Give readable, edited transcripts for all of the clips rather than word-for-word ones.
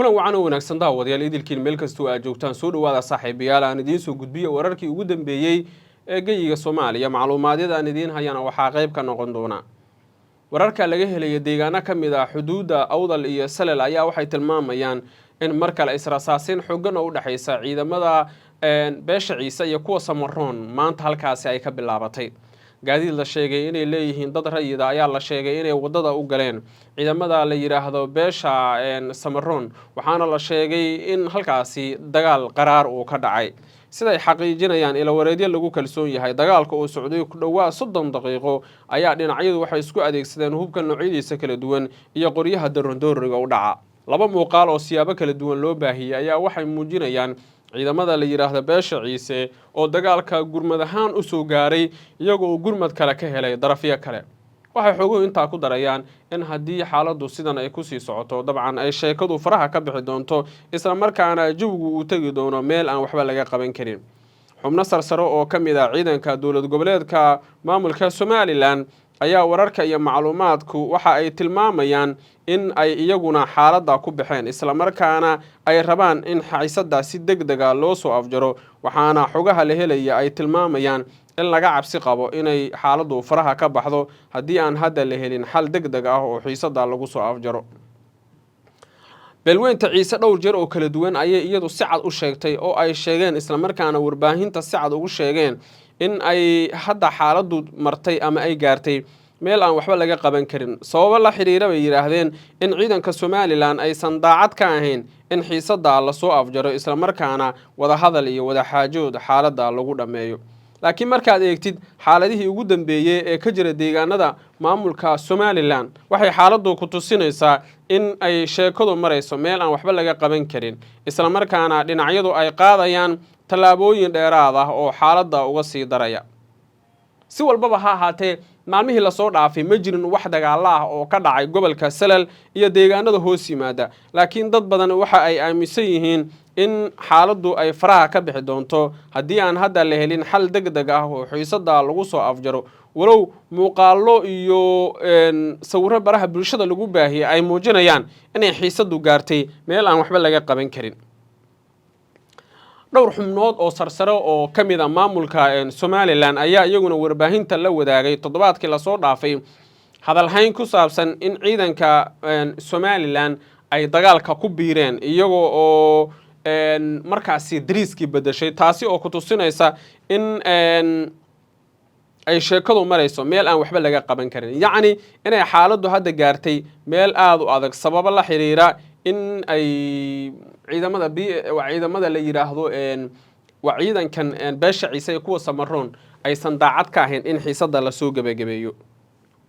kulan wacan oo wanaagsan daawadayaal idilkiin meel kastoo aad joogtaan soo dhawaada saaxiibayaal aan idiin soo gudbiyo wararkii ugu dambeeyay ee geyiga Soomaaliya macluumaadada aan idiin hayana waxaa qayb ka noqon doona wararka laga helay deegaano kamid ah xuduuda Awdal iyo Salel ayaa waxay tilmaamayaan in marka la israasaasin xooggan oo u dhaxaysa ciidamada beesha Ciise iyo kuwa Samaroon maanta halkaasi ay ka bilaabatay gaadiid la sheegay inay leeyihiin dad rayida ayaa la sheegay inay wadada u galeen ciidamada la yiraahdo beesha Samaroon waxaana la sheegay in halkaasi dagaal qaraar uu ka dhacay sida ay xaqiijinayaan ila wareedyo lagu kalsoon yahay dagaalka oo socday ku dhawaad 30 daqiiqo ayaa dhinacyadu waxay isku adeegsadeen hubka noocyadiisa kala duwan iyo qoryaha daroondooriga u dhaca laba muuqaal oo siyaabo kala duwan loo baahiyay ayaa waxay muujinayaan ciidamada la yiraahdo beesha Ciise oo dagaalka gurmad ahaan u soo gaaray iyagoo gurmad kale ka helay darafyo kale waxay xogo inta ku darayaan in haddii xaaladdu sidan ay ku sii socoto dabcan ay sheekadu faraha ka bixi doonto isla markaana jawigu uu tagi doono meel aan waxba laga qaban karin xubno sarsaro oo kamid ah ciidanka dowlad goboleedka maamulka Somaliland ayaa wararka iyo macluumaadku waxa ay tilmaamayaan in ay iyaguna xaaladda ku baxeen isla markaana ay rabaan in xiisadda si degdeg ah loo soo afjaro waxaana xogaha la helaya ay tilmaamayaan in laga cabsi qabo inay xaaladdu faraha ka baxdo haddii aan hadda la helin xal degdeg ah oo xiisadda lagu soo afjaro beelweynta Ciise dhowr jeer oo kala duwan ayay iyadu si cad u sheegtay oo ay sheegeen isla markaana warbaahinta si cad ugu sheegeen in ay hadda xaaladdu martay ama ay gaartay meel aan waxba laga qaban karin sabab la xiriira bay yiraahdeen in ciidanka Somaliland aysan daacad ka ahayn in xiisadda la soo afjaro isla markaana wada hadal iyo wada xaajood xaaladda lagu dhameeyo laakiin markaad eegtid xaaladihii ugu dambeeyay ee ka jira deegaanada maamulka Somaliland waxay xaaladdu ku tusinaysaa in ay sheekadu marayso meel aan waxba laga qaban karin isla markaana dhinacyadu ay qaadayaan talaabooyin dheeraad ah oo xaaladda uga sii daraya si walbaba ha ahaatee maalmihii la soo dhaafay ma jirin wax dagaal ah oo ka dhacay gobolka Salel iyo deegaanada hoos yimaada laakiin dad badan waxa ay aaminsan yihiin in xaaladdu ay faraha ka bixi doonto haddii aan hadda la helin xal degdeg ah oo xiisadda lagu soo afjaro walow muuqaallo iyo sawirro baraha bulshada lagu baahiyay ay muujinayaan inay xiisaddu gaartay meel aan waxba laga qaban karin dhowr xubnood oo sarsare oo kamid ah maamulka Somaliland ayaa iyaguna warbaahinta la wadaagay toddobaadkii la soo dhaafay hadal hayn ku saabsan in ciidanka Somaliland ay dagaalka ku biireen iyagoo oo markaasi dariiskii bedeshay taasi oo ku tusinaysa in ay sheekadu marayso meel aan waxba laga qaban karin yacni inay xaaladdu hadda gaartay meel aad u adag sabab la xiriira in ay ciidamada la yiraahdo waa ciidankan beesha Ciise iyo kuwa Samaroon aysan daacad ka ahayn in xiisadda la soo gabagabeeyo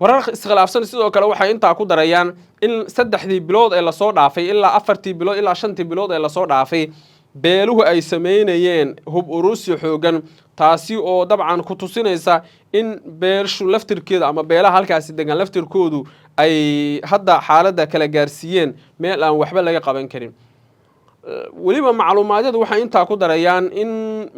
warar iskhilaafsan sidoo kale waxay inta ku darayaan in 3 bilood ee la soo dhaafay ilaa 4 bilood ilaa 5 bilood ee la soo dhaafay beeluhu ay sameynayeen hub urusi xoogan taasi oo dabcan ku tusinaysa in beershu laftirkeeda ama beelaha halkaasi degan laftirkoodu ay hadda xaaladda kala gaarsiiyeen meel aan waxba laga qaban karin waliba macluumaadadu waxay inta ku darayaan in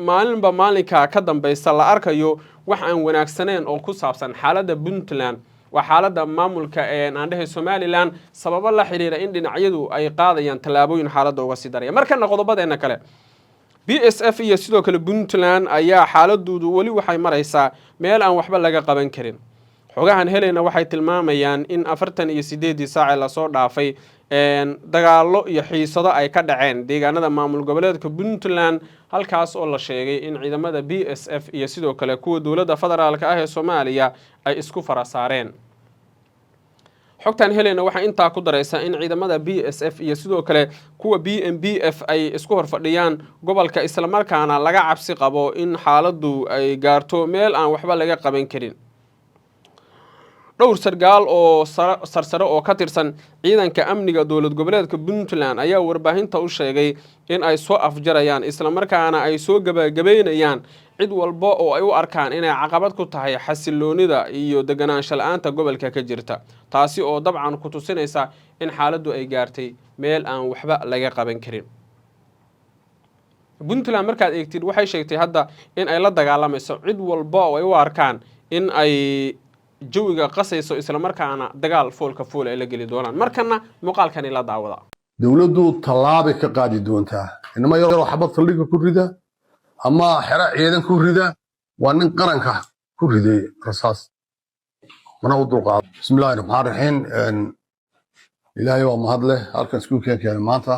maalinba maalinka ka dambaysa la arkayo wax aan wanaagsaneen oo ku saabsan xaaladda Puntland waa xaaladda maamulka aan dhahay Somaliland sabab la xiriira in dhinacyadu ay qaadayaan talaabooyin xaaladda uga sii daraya markana qodobadeena kale BSF iyo sidoo kale Puntland ayaa xaaladoodu wali waxay maraysaa meel aan waxba laga qaban karin xogahan helayna waxay tilmaamayaan in 48 saac la soo dhaafay dagaallo iyo xiisado ay ka dhaceen deegaanada maamul goboleedka Puntland halkaas oo la sheegay in ciidamada BSF iyo sidoo kale kuwa dawladda federaalka ah ee Soomaaliya ay isku farasaareen xogtan helayna waxa inta ku daraysa in ciidamada BSF iyo sidoo kale kuwa BMBF ay isku horfadhiyaan gobolka isla markaana laga cabsi qabo in xaaladdu ay gaarto meel aan waxba laga qaban karin dhowr sargaal oo sarsare oo ka tirsan ciidanka amniga dowlad goboleedka Puntland ayaa warbaahinta u sheegay in ay soo afjarayaan isla markaana ay soo gabagabeynayaan cid walba oo ay u arkaan inay caqabad ku tahay xasiloonida iyo deganaansho la'aanta gobolka ka jirta taasi oo dabcan ku tusinaysa in xaaladdu ay gaartay meel aan waxba laga qaban karin Puntland markaad eegtid waxay sheegtay hadda in ay la dagaalamayso cid walba oo ay u arkaan in ay jawiga qasayso isla markaana dagaal foolka fool ay la gali doonaan markana muuqaalkani la daawada dawladdu tallaabay ka qaadi doontaa inama yaroo xabad saldhigga ku rida ama xero ciidan ku rida waa nin qaranka ku riday rasaas mana u dulqaado bismillaahi raxmaani raxiim ilaahay waa mahad leh halkan iskuulkeen keenay maanta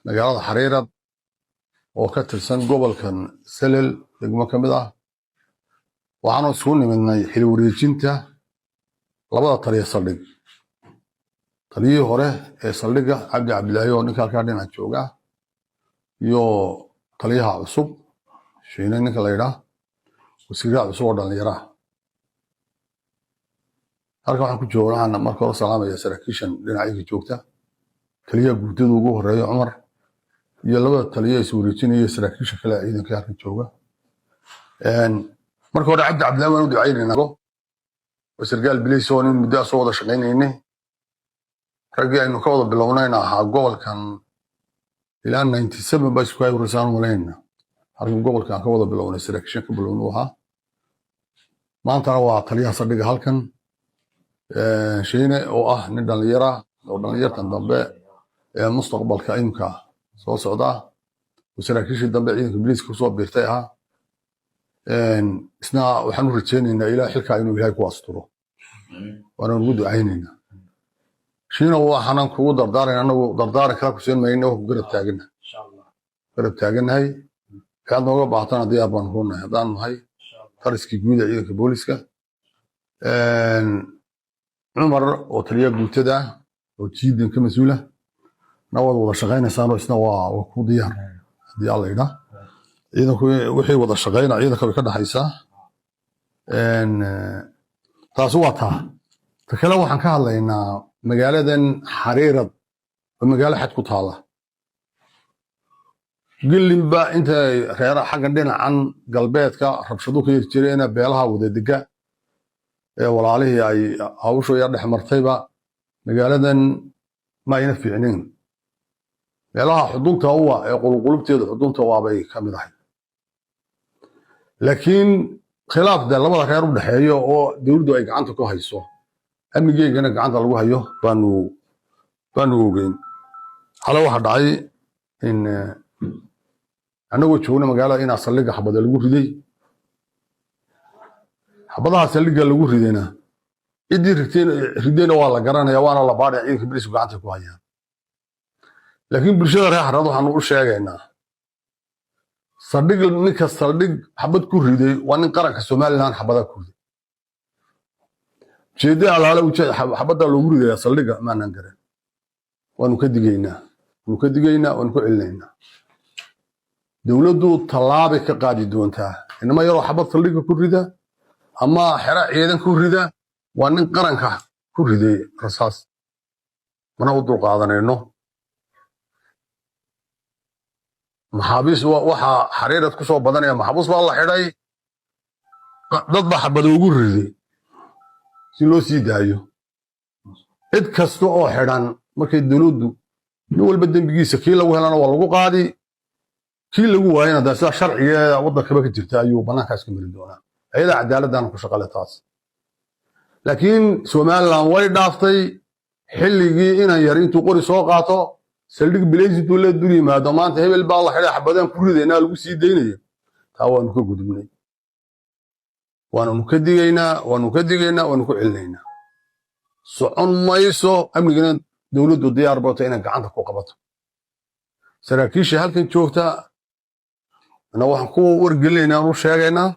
magaalada xariirad oo ka tirsan gobolkan salel degmo ka mid ah waxaanu isugu nimidnay xil wareejinta labada taliya saldhig taliyihii hore ee saldhigga cabdi cabdilaahi oo ninka halkaa dhinaca jooga iyo taliyaha cusub shiine ninka la yidhaah wasiiraha cusub oo dhallinyaraha halkan waxaan ku joognaa marka hore salaamaya saraakiishan dhinacyada joogta taliyaha guutada ugu horeeya cumar iyo labada taliya is wareejinaya saraakiisha kale ciidanka halkan jooga marka hore cabdi cabdilaahi waan u ducaynaynaa sargaal bilis oo nin muddo soo wada shaqaynaynay raggii aynu ka wada bilownayna ahaa gobolkan ilaa 97 baa isku hayrsaan malayna halkan gobolkan ka wada bilownay saraakiisha ka bilownu ahaa maantana waa taliyaha saldhigga halkan shiine oo ah nin dhalinyara oo dhalinyartan dambe ee mustaqbalka imka soo socda saraakiishii dambe ciidanka biliiska kusoo biirtay ahaa isna waxaan u rajaynaynaa ilaa xilkaa inuu ilaahay ku asturo waana ugu ducaynaynaa shiina waxaanan kugu dardaarayna anagu dardaaran kala kuseen mayno oo garab taaganahay waxaad nooga baahtaan diyaar baan ku nahay haddaan nahay taliskii guud ee ciidanka booliska cumar oo taliya guutada oo jiidan ka mas-uula na wada shaqaynaysaanoo isna waa ku diyaar haddii alla yidhaa ciidanku wixii wada shaqayna ciidanka way ka dhaxaysaa taasi waa taa ta kale waxaan ka hadlaynaa magaaladan xariirad oo magaalo xad ku taala gillinba intay reera xaggan dhinacan galbeedka rabshadu ka yiri jireena beelaha wada dega ee walaalihii ay hawshu yar dhex martayba magaaladan ma ayna fiicnayn meelaha xudunta uwa ee qulqulubteedu xudunta waabay ka mid ahay laakiin khilaafda labada reer u dhaxeeyo oo dawladdu ay gacanta ku hayso amnigeygana gacanta lagu hayo baanu ogeyn xale waxa dhacay in anagoo joogna magaalada inaa saldhigga xabada lagu riday xabadaha saldhigga lagu ridayna ciddii ridayna waa la garanaya waana la baadhaya ciidanka bilisku gacanta ku hayaan laakiin bulshada reer xarad waxaanu u sheegaynaa saldhig ninka saldhig xabad ku riday waa nin qaranka somalilan xabada ku riday jeedada alaala xabada loogu ridaya saldhigga maanan garan waanu ka digaynaa waanu ku celinaynaa dawladdu tallaabay ka qaadi doontaa inama yaroo xabad saldhigga ku rida ama xero ciidan ku rida waa nin qaranka ku riday rasaas mana u dulqaadanayno maxaabiis waxaa xariirad ku soo badanaya maxbuus baa la xidhay dad baa xabada ugu riday si loo sii daayo cid kasta oo xidhan markay dawladdu nin walba dembigiisa kii lagu helana waa lagu qaadi kii lagu waayana daa sida sharcigeeda waddankaba ka jirta ayuu bannaankaas ka mari doonaa ayada cadaaladdaana ku shaqale taas laakiin somaliland way dhaaftay xilligii inan yar intuu qori soo qaato saldhig bilays intuu la dul yimaado maanta hebel baa la xidhay xabadaan ku ridaynaa lagu sii daynayo taa waanu ka gudubnay waanu ka digaynaa waanu ku celinaynaa socon mayso amnigana dawladdu diyaar bata inay gacanta ku qabato saraakiisha halkan joogta ana waxaan ku wargelinaynaa u sheegaynaa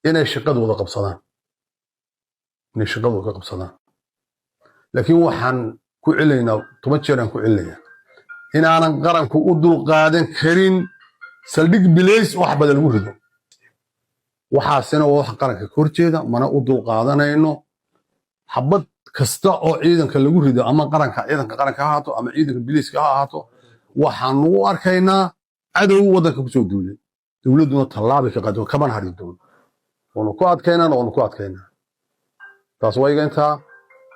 inay shaqadooda qabsadaan laakiin waxaan ku celinaynaa 10 jeer aan ku celinayaa inaanan qaranku u dulqaadan karin saldhig bilays wax bada lagu rido waxaasina waa wax qaranka ka horjeeda mana u dulqaadanayno xabad kasta oo ciidanka lagu rido ama ciidanka qaranka ha ahaato ama ciidanka bilayska ha ahaato waxaanu u arkaynaa cadow waddanka kusoo duulay dawladduna tallaabay ka qaado kaman hari doono waanu ku adkaynaa taas waa iga intaa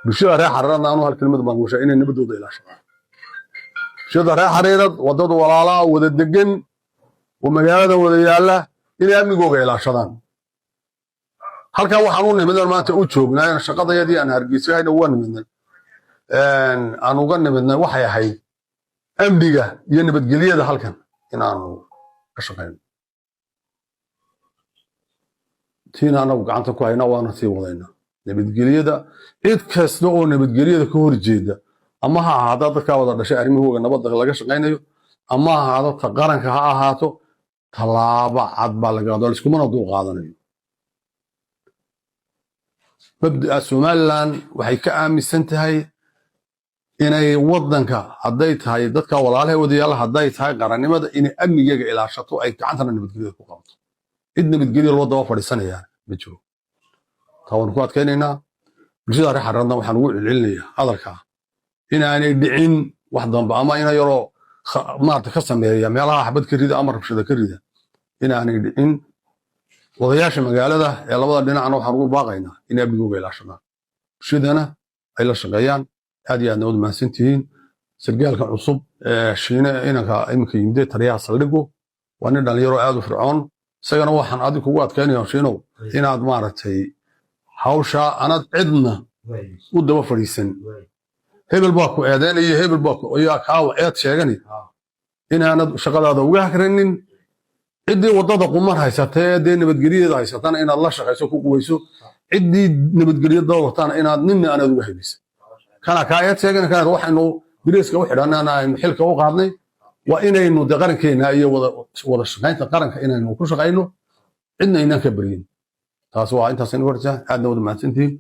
bulshada reer xariiradna anu hal kelmad baan kushaa inay nabadooda ilaashadaan bulshada reer xariirad waddada walaalaa wada degan oo magaalada wada yaalla inay amnigooga ilaashadaan halkan waxaan u nimidnay maanta u joognaa shaqadayadii aan hargeysahayna waa nimidnay aan uga nimidnay waxay ahayd amniga iyo nabadgelyada halkan inaanu ka shaqayno tiina anagu gacanta ku hayna waana sii wadaynaa nabadgelyada cid kasta oo nabadgelyada ka horjeeda ama ha ahaado dadka wada dhashay arrimahooda nabadda laga shaqaynayo ama ha ahaado ta qaranka ha ahaato tallaabo cad baa laga qaado iskumana dul qaadanayo mabda'a Somaliland waxay ka aaminsan tahay inay wadanka hadday tahay dadka walaalaha wadayaal hadday tahay qarannimada inay amnigeega ilaashato ay gacantana nabadgelyada ku qabato cid nabadgelyo loo daba fadhiisanaya ma jiro taan ku adkaynaynaa bulshada reer xaradna waxaan ugu celcelinayaa hadalka inaanay dhicin wax dambe ama ina yaroo maarta ka sameeya meelaha xabad ka rida ama rabshada ka rida inaanay dhicin wadayaasha magaalada ee labada dhinacna waxaan ugu baaqaynaa in amnigooga ilaashadaan bulshadana ay la shaqeeyaan aad iyo aadna wada mahadsantihiin sargaalka cusub ee shiine inanka iminka yimide taliyaha saldhigu waa nin dhalinyaro aad u fircoon isagana waxaan adiga kugu adkaynayaa shiinow inaad maaragtay hawsha anad cidna u daba fadhiisan hebel baa ku eedeynaya hebel baa ayaa kaawa eed sheegani inaanad shaqadaada uga hakranin ciddii waddada qumar haysata ee dee nabadgelyadeeda haysatana inaad la shaqayso ku quwayso ciddii nabadgelyada watana inaad ninna aanaad uga haybaysan kana kaa eed sheegani kanaad waxaynu biriiska u xidhanana aynu xilka u qaadnay waa inaynu de qarankeena iyo wada shaqaynta qaranka inaynu ku shaqayno cidna inaan ka baryin taas waa intaas in warta aadna wada mahadsantihiin